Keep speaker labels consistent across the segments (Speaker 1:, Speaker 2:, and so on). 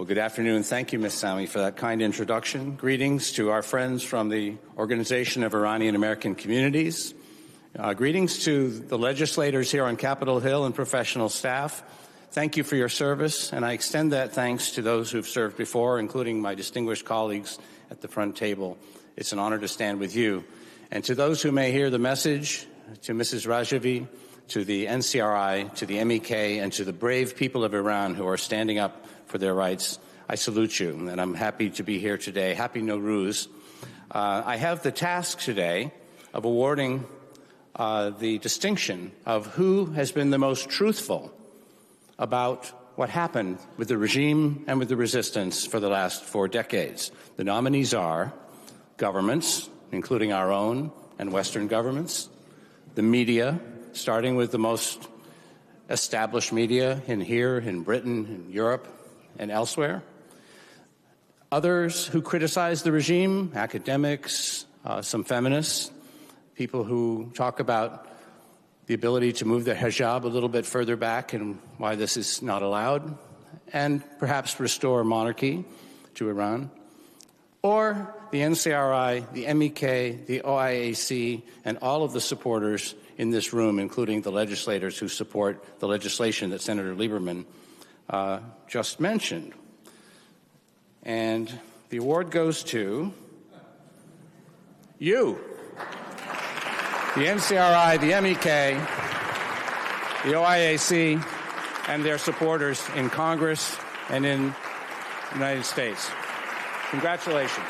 Speaker 1: Well, good afternoon. Thank you, Ms. Sami, for that kind introduction. Greetings to our friends from the Organization of Iranian American Communities. Greetings to the legislators here on Capitol Hill and professional staff. Thank you for your service, and I extend that thanks to those who've served before, including my distinguished colleagues at the front table. It's an honor to stand with you. And to those who may hear the message, to Mrs. Rajavi, to the NCRI, to the MEK, and to the brave people of Iran who are standing up for their rights, I salute you, and I'm happy to be here today. Happy Nowruz. I have the task today of awarding the distinction of who has been the most truthful about what happened with the regime and with the resistance for the last 4 decades. The nominees are governments, including our own and Western governments, the media, starting with the most established media here in Britain, in Europe, and elsewhere. Others who criticize the regime, academics, some feminists, people who talk about the ability to move the hijab a little bit further back and why this is not allowed, and perhaps restore monarchy to Iran. Or the NCRI, the MEK, the OIAC, and all of the supporters in this room, including the legislators who support the legislation that Senator Lieberman just mentioned. And the award goes to you, the NCRI, the MEK, the OIAC, and their supporters in Congress and in the United States. Congratulations.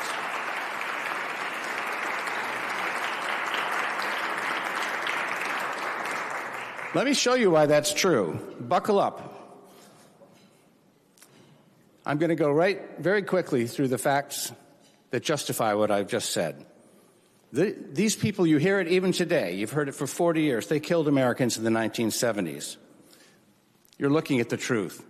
Speaker 1: Let me show you why that's true. Buckle up. I'm going to go very quickly through the facts that justify what I've just said. These people, you hear it even today. You've heard it for 40 years. They killed Americans in the 1970s. You're looking at the truth.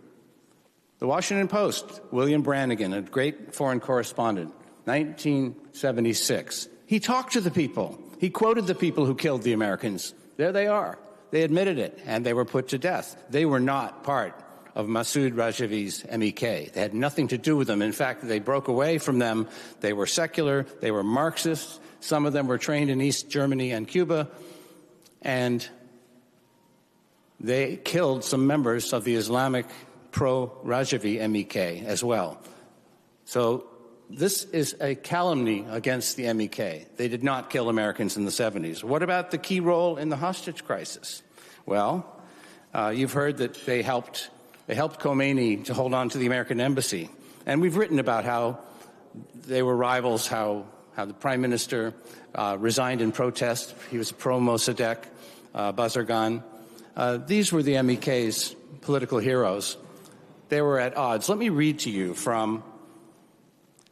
Speaker 1: The Washington Post, William Brannigan, a great foreign correspondent, 1976. He talked to the people. He quoted the people who killed the Americans. There they are. They admitted it, and they were put to death. They were not part of Masoud Rajavi's MEK. They had nothing to do with them. In fact, they broke away from them. They were secular. They were Marxists. Some of them were trained in East Germany and Cuba. And they killed some members of the Islamic pro-Rajavi MEK as well. So this is a calumny against the MEK. They did not kill Americans in the 70s. What about the key role in the hostage crisis? Well, you've heard that they helped Khomeini to hold on to the American embassy. And we've written about how they were rivals, how the prime minister resigned in protest. He was pro-Mossadegh, Bazargan. These were the MEK's political heroes. They were at odds. Let me read to you from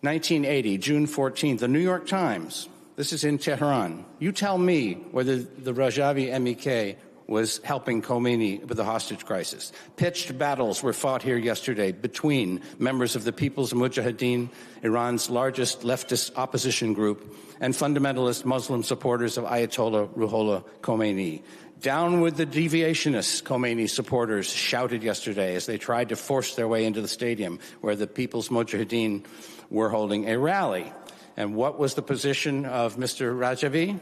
Speaker 1: 1980, June 14th, the New York Times. This is in Tehran. You tell me whether the Rajavi MEK was helping Khomeini with the hostage crisis. Pitched battles were fought here yesterday between members of the People's Mujahedin, Iran's largest leftist opposition group, and fundamentalist Muslim supporters of Ayatollah Ruhollah Khomeini. Down with the deviationists, Khomeini supporters shouted yesterday as they tried to force their way into the stadium where the People's Mujahedin were holding a rally. And what was the position of Mr. Rajavi?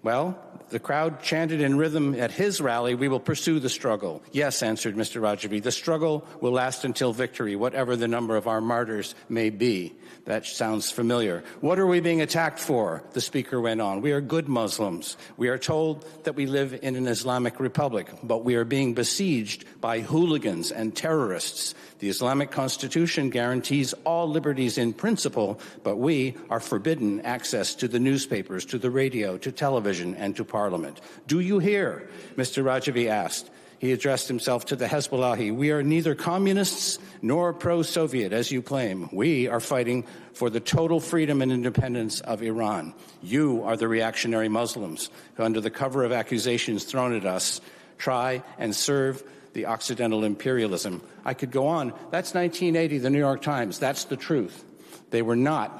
Speaker 1: Well, the crowd chanted in rhythm at his rally, "We will pursue the struggle." Yes, answered Mr. Rajavi, the struggle will last until victory, whatever the number of our martyrs may be. That sounds familiar. What are we being attacked for? The speaker went on. We are good Muslims. We are told that we live in an Islamic republic, but we are being besieged by hooligans and terrorists. The Islamic Constitution guarantees all liberties in principle, but we are forbidden access to the newspapers, to the radio, to television, and to parliament. Do you hear? Mr. Rajavi asked. He addressed himself to the Hezbollah. We are neither communists nor pro-Soviet, as you claim. We are fighting for the total freedom and independence of Iran. You are the reactionary Muslims who, under the cover of accusations thrown at us, try and serve the Occidental imperialism. I could go on. That's 1980, the New York Times. That's the truth. They were not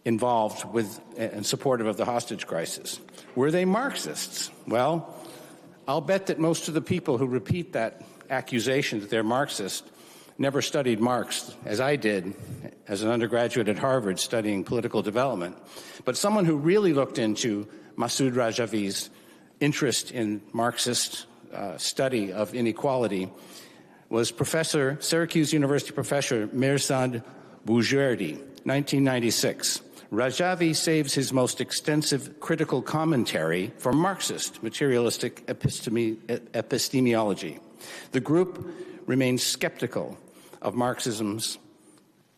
Speaker 1: involved with and supportive of the hostage crisis. Were they Marxists? Well, I'll bet that most of the people who repeat that accusation that they're Marxist never studied Marx, as I did as an undergraduate at Harvard studying political development, but someone who really looked into Masoud Rajavi's interest in Marxist study of inequality was Syracuse University professor Mirsad Boujrdi, 1996. Rajavi saves his most extensive critical commentary for Marxist materialistic epistemology. The group remains skeptical of Marxism's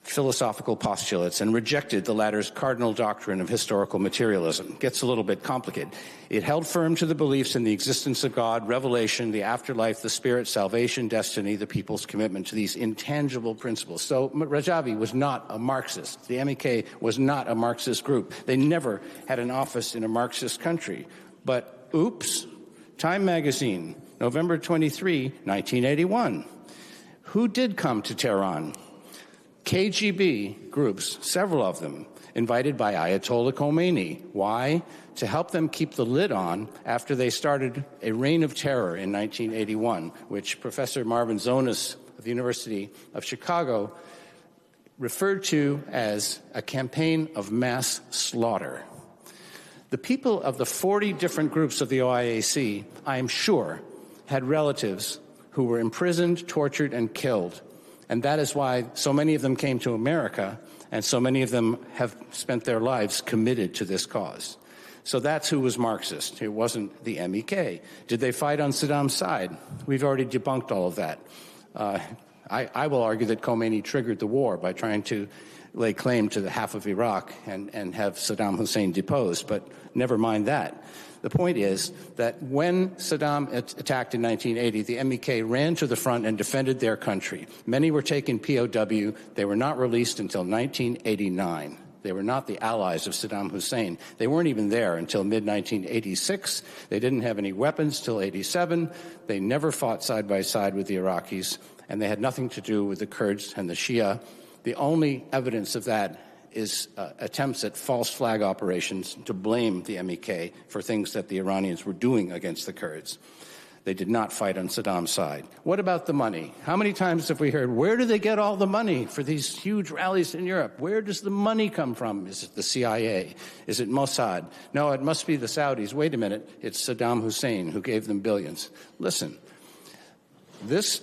Speaker 1: philosophical postulates and rejected the latter's cardinal doctrine of historical materialism. Gets a little bit complicated. It held firm to the beliefs in the existence of God, revelation, the afterlife, the spirit, salvation, destiny, the people's commitment to these intangible principles. So Rajavi was not a Marxist. The MEK was not a Marxist group. They never had an office in a Marxist country. But oops, Time magazine, November 23, 1981. Who did come to Tehran? KGB groups, several of them, invited by Ayatollah Khomeini. Why? To help them keep the lid on after they started a reign of terror in 1981, which Professor Marvin Zonas of the University of Chicago referred to as a campaign of mass slaughter. The people of the 40 different groups of the OIAC, I am sure, had relatives who were imprisoned, tortured, and killed. And that is why so many of them came to America, and so many of them have spent their lives committed to this cause. So that's who was Marxist. It wasn't the MEK. Did they fight on Saddam's side? We've already debunked all of that. I will argue that Khomeini triggered the war by trying to lay claim to the half of Iraq and have Saddam Hussein deposed, but never mind that. The point is that when Saddam attacked in 1980, the MEK ran to the front and defended their country. Many were taken POW. They were not released until 1989. They were not the allies of Saddam Hussein. They weren't even there until mid-1986. They didn't have any weapons till 87. They never fought side by side with the Iraqis, and they had nothing to do with the Kurds and the Shia. The only evidence of that is attempts at false flag operations to blame the MEK for things that the Iranians were doing against the Kurds. They did not fight on Saddam's side. What about the money? How many times have we heard, where do they get all the money for these huge rallies in Europe? Where does the money come from? Is it the CIA? Is it Mossad? No, it must be the Saudis. Wait a minute, it's Saddam Hussein who gave them billions. Listen, this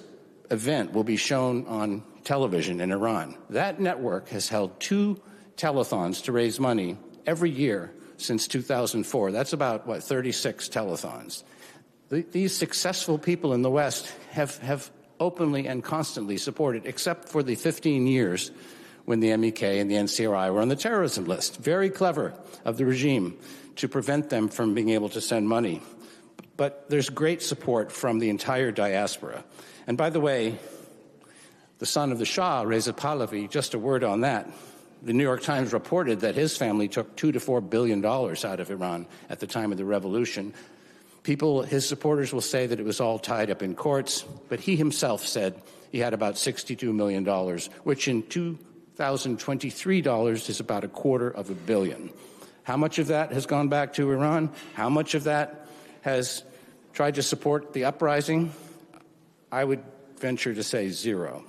Speaker 1: event will be shown on television in Iran. That network has held 2 telethons to raise money every year since 2004. That's about, 36 telethons. These successful people in the West have openly and constantly supported, except for the 15 years when the MEK and the NCRI were on the terrorism list. Very clever of the regime to prevent them from being able to send money. But there's great support from the entire diaspora. And by the way, the son of the Shah, Reza Pahlavi, just a word on that. The New York Times reported that his family took $2 to $4 billion out of Iran at the time of the revolution. His supporters will say that it was all tied up in courts, but he himself said he had about $62 million, which in 2023 dollars is about $250 million. How much of that has gone back to Iran? How much of that has tried to support the uprising? I would venture to say zero.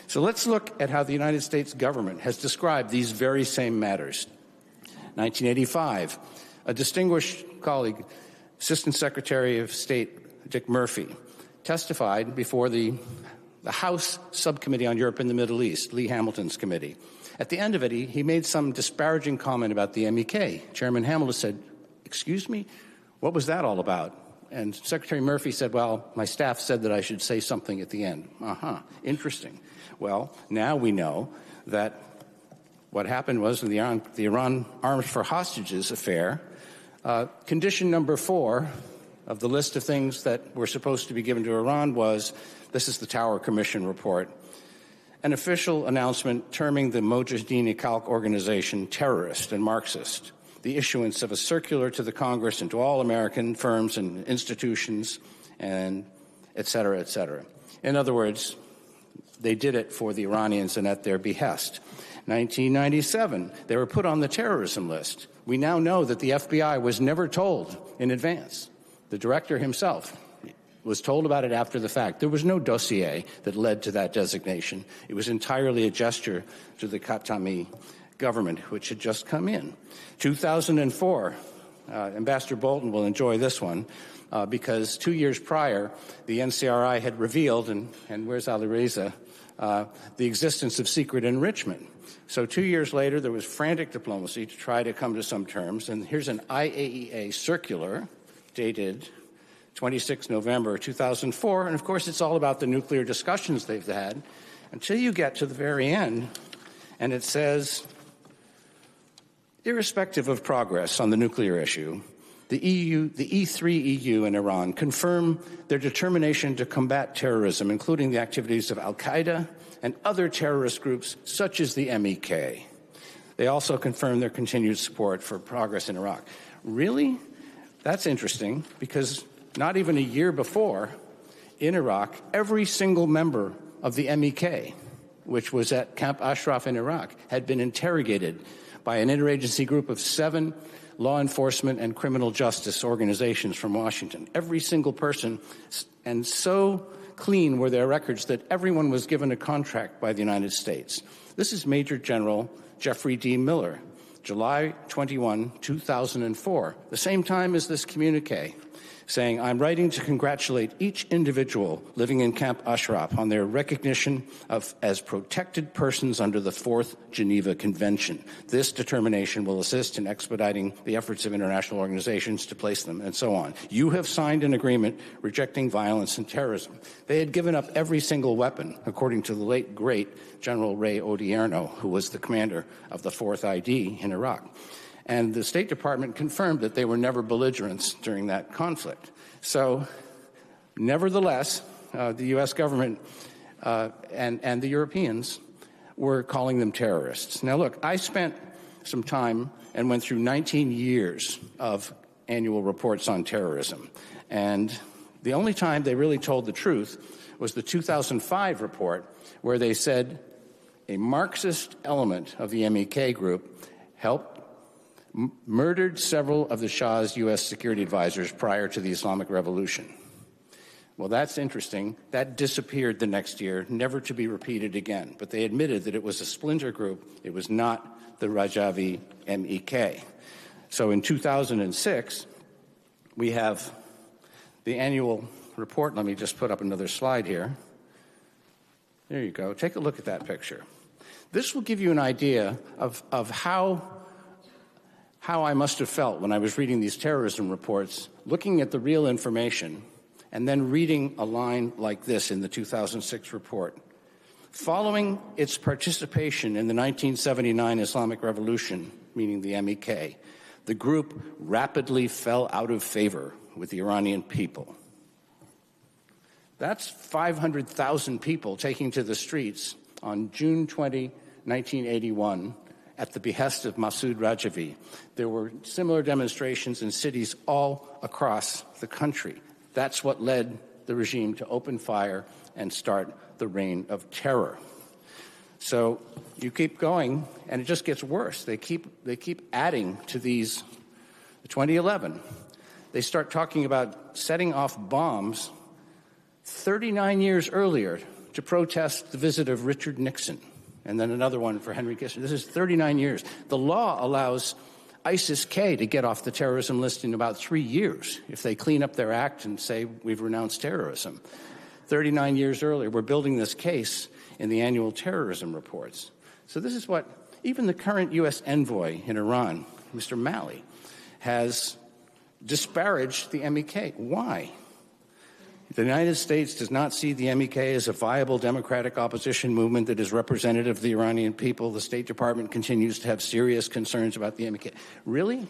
Speaker 1: So let's look at how the United States government has described these very same matters. 1985, a distinguished colleague, Assistant Secretary of State Dick Murphy, testified before the House Subcommittee on Europe and the Middle East, Lee Hamilton's committee. At the end of it, he made some disparaging comment about the MEK. Chairman Hamilton said, "Excuse me, what was that all about?" And Secretary Murphy said, "Well, my staff said that I should say something at the end." Interesting. Well, now we know that what happened was in the Iran Arms for Hostages affair, condition number 4 of the list of things that were supposed to be given to Iran was, this is the Tower Commission report, an official announcement terming the Mojahedin-e organization terrorist and Marxist, the issuance of a circular to the Congress and to all American firms and institutions, and et cetera, et cetera. In other words, they did it for the Iranians and at their behest. 1997, they were put on the terrorism list. We now know that the FBI was never told in advance. The director himself, was told about it after the fact. There was no dossier that led to that designation. It was entirely a gesture to the Khatami government, which had just come in. 2004, Ambassador Bolton will enjoy this one, because 2 years prior, the NCRI had revealed, and where's Ali Reza, the existence of secret enrichment. So 2 years later, there was frantic diplomacy to try to come to some terms, and here's an IAEA circular dated 26 November 2004, and of course it's all about the nuclear discussions they've had, until you get to the very end, and it says, irrespective of progress on the nuclear issue, the E3 EU and Iran confirm their determination to combat terrorism, including the activities of al-Qaeda and other terrorist groups such as the MEK. They also confirm their continued support for progress in Iraq. Really? That's interesting, because not even a year before, in Iraq, every single member of the MEK, which was at Camp Ashraf in Iraq, had been interrogated by an interagency group of 7 law enforcement and criminal justice organizations from Washington. Every single person, and so clean were their records that everyone was given a contract by the United States. This is Major General Jeffrey D. Miller, July 21, 2004, the same time as this communique, saying, I'm writing to congratulate each individual living in Camp Ashraf on their recognition as protected persons under the 4th Geneva Convention. This determination will assist in expediting the efforts of international organizations to place them, and so on. You have signed an agreement rejecting violence and terrorism. They had given up every single weapon, according to the late, great General Ray Odierno, who was the commander of the 4th ID in Iraq. And the State Department confirmed that they were never belligerents during that conflict. So, nevertheless, the U.S. government and the Europeans were calling them terrorists. Now, look, I spent some time and went through 19 years of annual reports on terrorism. And the only time they really told the truth was the 2005 report, where they said a Marxist element of the MEK group murdered several of the Shah's U.S. security advisors prior to the Islamic Revolution. Well, that's interesting. That disappeared the next year, never to be repeated again. But they admitted that it was a splinter group. It was not the Rajavi MEK. So in 2006, we have the annual report. Let me just put up another slide here. There you go. Take a look at that picture. This will give you an idea of how I must have felt when I was reading these terrorism reports, looking at the real information, and then reading a line like this in the 2006 report. Following its participation in the 1979 Islamic Revolution, meaning the MEK, the group rapidly fell out of favor with the Iranian people. That's 500,000 people taking to the streets on June 20, 1981, at the behest of Masoud Rajavi. There were similar demonstrations in cities all across the country. That's what led the regime to open fire and start the reign of terror. So you keep going, and it just gets worse. They keep adding to these. 2011, they start talking about setting off bombs 39 years earlier to protest the visit of Richard Nixon. And then another one for Henry Kissinger. This is 39 years. The law allows ISIS-K to get off the terrorism list in about 3 years if they clean up their act and say we've renounced terrorism. 39 years earlier, we're building this case in the annual terrorism reports. So this is what even the current U.S. envoy in Iran, Mr. Malley, has disparaged the MEK. Why? The United States does not see the MEK as a viable democratic opposition movement that is representative of the Iranian people. The State Department continues to have serious concerns about the MEK. Really?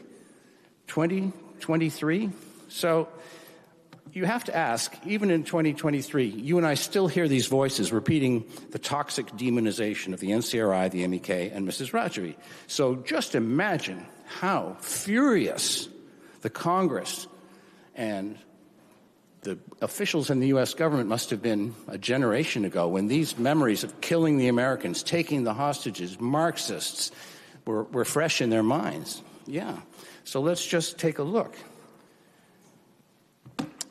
Speaker 1: 2023? So you have to ask, even in 2023, you and I still hear these voices repeating the toxic demonization of the NCRI, the MEK, and Mrs. Rajavi. So just imagine how furious the Congress and the officials in the U.S. government must have been a generation ago when these memories of killing the Americans, taking the hostages, Marxists, were fresh in their minds. Yeah. So let's just take a look.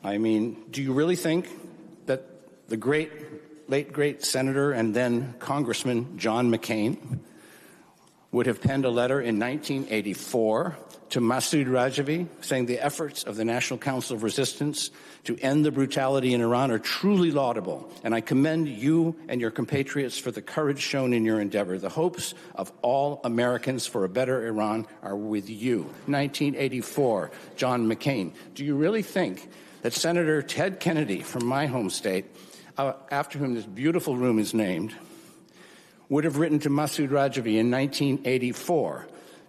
Speaker 1: I mean, do you really think that the late great Senator and then Congressman John McCain would have penned a letter in 1984 to Masoud Rajavi saying the efforts of the National Council of Resistance to end the brutality in Iran are truly laudable, and I commend you and your compatriots for the courage shown in your endeavor. The hopes of all Americans for a better Iran are with you. 1984, John McCain. Do you really think that Senator Ted Kennedy from my home state, after whom this beautiful room is named, would have written to Masoud Rajavi in 1984,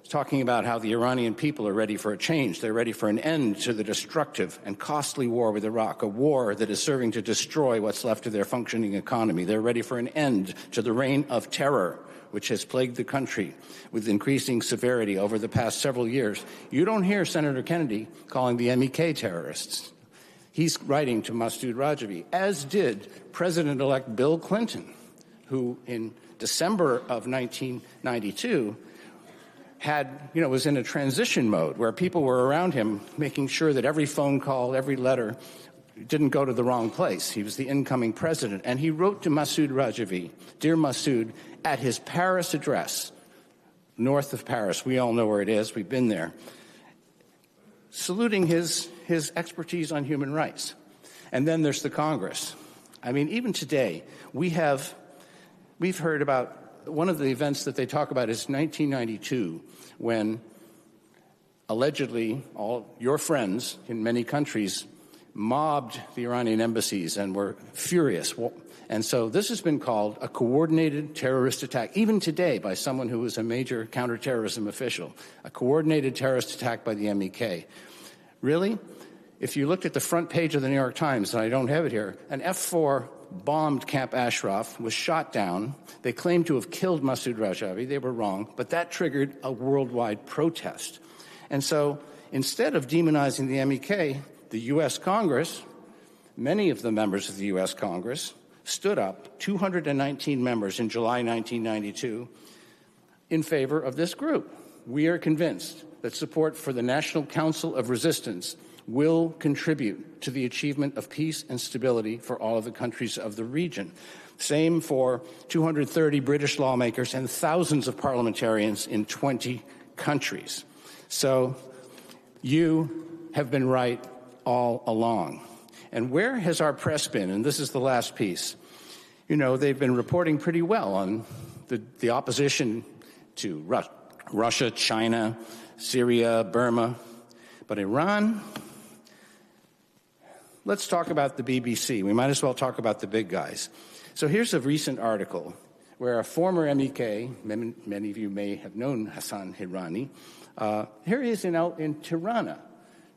Speaker 1: talking about how the Iranian people are ready for a change. They're ready for an end to the destructive and costly war with Iraq, a war that is serving to destroy what's left of their functioning economy. They're ready for an end to the reign of terror, which has plagued the country with increasing severity over the past several years. You don't hear Senator Kennedy calling the MEK terrorists. He's writing to Masoud Rajavi, as did President-elect Bill Clinton, who in December of 1992 was in a transition mode where people were around him making sure that every phone call, every letter didn't go to the wrong place. He was the incoming president. And he wrote to Masoud Rajavi, "Dear Masoud," at his Paris address, north of Paris. We all know where it is. We've been there. Saluting his expertise on human rights. And then there's the Congress. I mean, even today, we've heard about one of the events that they talk about is 1992, when allegedly all your friends in many countries mobbed the Iranian embassies and were furious. And so this has been called a coordinated terrorist attack, even today, by someone who was a major counterterrorism official, a coordinated terrorist attack by the MEK. Really? If you looked at the front page of the New York Times, and I don't have it here, an F-4 bombed Camp Ashraf, was shot down. They claimed to have killed Masoud Rajavi. They were wrong, but that triggered a worldwide protest. And so instead of demonizing the MEK, the U.S. Congress, many of the members of the U.S. Congress, stood up, 219 members in July 1992, in favor of this group. We are convinced that support for the National Council of Resistance will contribute to the achievement of peace and stability for all of the countries of the region. Same for 230 British lawmakers and thousands of parliamentarians in 20 countries. So you have been right all along. And where has our press been? And this is the last piece. You know, they've been reporting pretty well on the opposition to Russia, China, Syria, Burma. But Iran, let's talk about the BBC. We might as well talk about the big guys. So here's a recent article where a former MEK, many of you may have known Hassan Hirani, here he is in Tirana,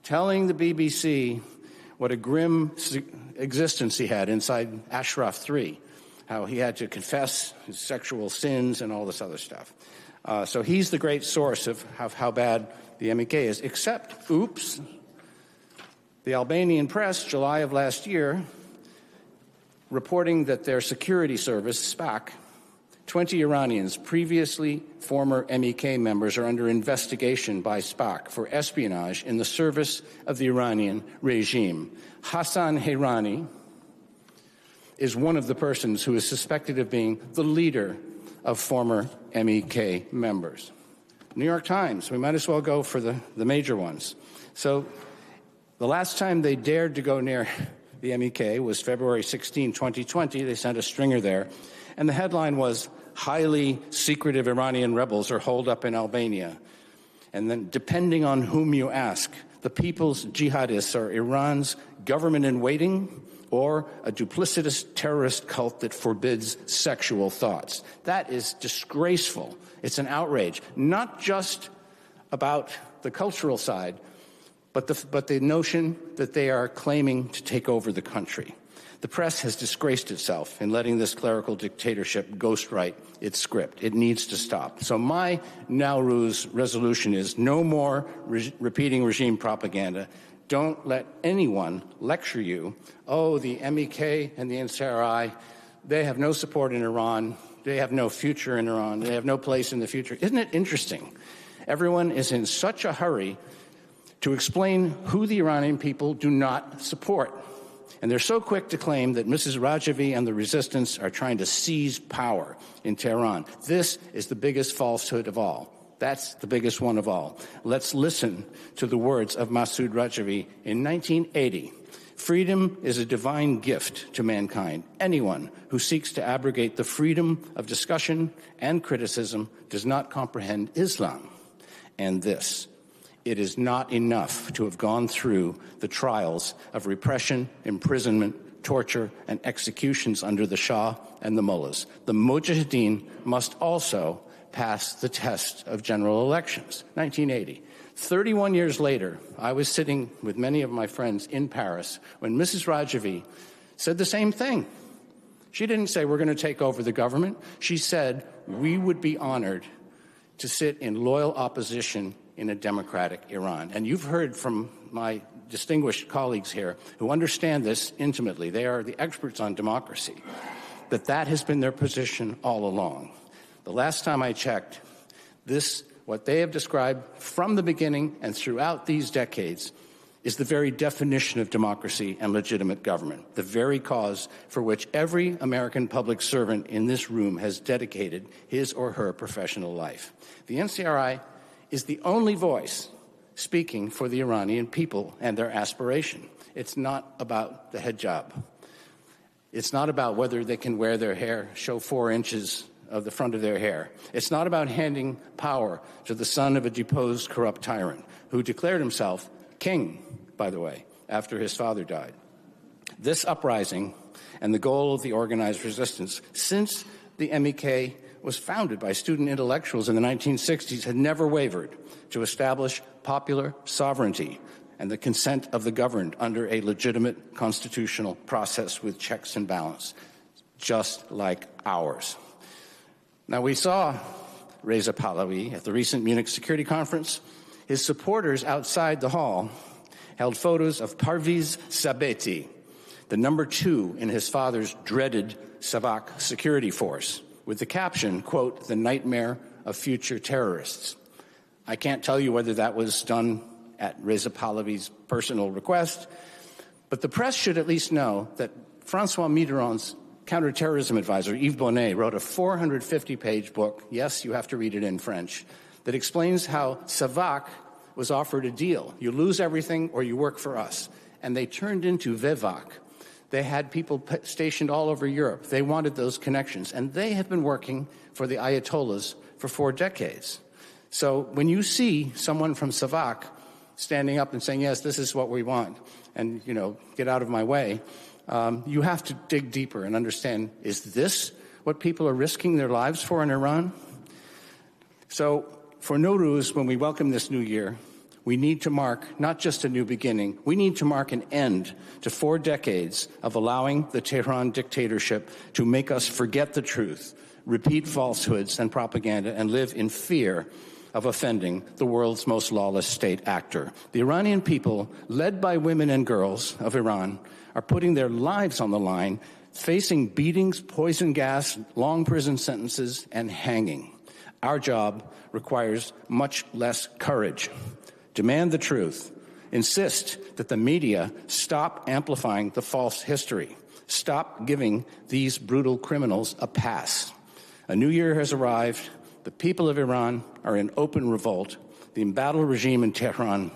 Speaker 1: telling the BBC what a grim existence he had inside Ashraf 3, how he had to confess his sexual sins and all this other stuff. So he's the great source of how bad the MEK is, except, oops, the Albanian press, July of last year, reporting that their security service, SAVAK, 20 Iranians, previously former MEK members, are under investigation by SAVAK for espionage in the service of the Iranian regime. Hassan Hirani is one of the persons who is suspected of being the leader of former MEK members. New York Times, we might as well go for the major ones. So the last time they dared to go near the MEK was February 16, 2020. They sent a stringer there. And the headline was, "Highly secretive Iranian rebels are holed up in Albania." And then, depending on whom you ask, the people's jihadists are Iran's government in waiting or a duplicitous terrorist cult that forbids sexual thoughts. That is disgraceful. It's an outrage, not just about the cultural side, but the notion that they are claiming to take over the country. The press has disgraced itself in letting this clerical dictatorship ghostwrite its script. It needs to stop. So my Nowruz resolution is no more repeating regime propaganda. Don't let anyone lecture you, oh, the MEK and the NSRI, they have no support in Iran, they have no future in Iran, they have no place in the future. Isn't it interesting? Everyone is in such a hurry to explain who the Iranian people do not support. And they're so quick to claim that Mrs. Rajavi and the resistance are trying to seize power in Tehran. This is the biggest falsehood of all. That's the biggest one of all. Let's listen to the words of Masoud Rajavi in 1980. Freedom is a divine gift to mankind. Anyone who seeks to abrogate the freedom of discussion and criticism does not comprehend Islam. And this: it is not enough to have gone through the trials of repression, imprisonment, torture, and executions under the Shah and the mullahs. The Mujahedin must also pass the test of general elections. 1980. 31 years later, I was sitting with many of my friends in Paris when Mrs. Rajavi said the same thing. She didn't say, we're going to take over the government. She said, we would be honored to sit in loyal opposition in a democratic Iran. And you've heard from my distinguished colleagues here who understand this intimately. They are the experts on democracy, that has been their position all along. The last time I checked, what they have described from the beginning and throughout these decades is the very definition of democracy and legitimate government, the very cause for which every American public servant in this room has dedicated his or her professional life. The NCRI is the only voice speaking for the Iranian people and their aspiration. It's not about the hijab. It's not about whether they can wear their hair, show 4 inches of the front of their hair. It's not about handing power to the son of a deposed corrupt tyrant who declared himself king, by the way, after his father died. This uprising and the goal of the organized resistance since the MEK was founded by student intellectuals in the 1960s had never wavered to establish popular sovereignty and the consent of the governed under a legitimate constitutional process with checks and balance, just like ours. Now, we saw Reza Pahlavi at the recent Munich Security Conference. His supporters outside the hall held photos of Parviz Sabeti, the number 2 in his father's dreaded SAVAK security force, with the caption, quote, "the nightmare of future terrorists." I can't tell you whether that was done at Reza Pahlavi's personal request, but the press should at least know that François Mitterrand's counterterrorism advisor, Yves Bonnet, wrote a 450-page book, yes, you have to read it in French, that explains how SAVAK was offered a deal. You lose everything or you work for us. And they turned into VEVAK. They had people stationed all over Europe. They wanted those connections. And they have been working for the Ayatollahs for 4 decades. So when you see someone from SAVAK standing up and saying, yes, this is what we want, and, get out of my way, you have to dig deeper and understand, is this what people are risking their lives for in Iran? So for Nowruz, when we welcome this new year, we need to mark not just a new beginning, we need to mark an end to 4 decades of allowing the Tehran dictatorship to make us forget the truth, repeat falsehoods and propaganda, and live in fear of offending the world's most lawless state actor. The Iranian people, led by women and girls of Iran, are putting their lives on the line, facing beatings, poison gas, long prison sentences, and hanging. Our job requires much less courage. Demand the truth. Insist that the media stop amplifying the false history. Stop giving these brutal criminals a pass. A new year has arrived. The people of Iran are in open revolt. The embattled regime in Tehran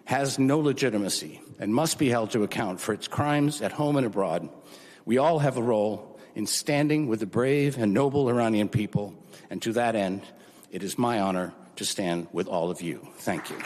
Speaker 1: has no legitimacy and must be held to account for its crimes at home and abroad. We all have a role in standing with the brave and noble Iranian people, and to that end, it is my honor to stand with all of you. Thank you.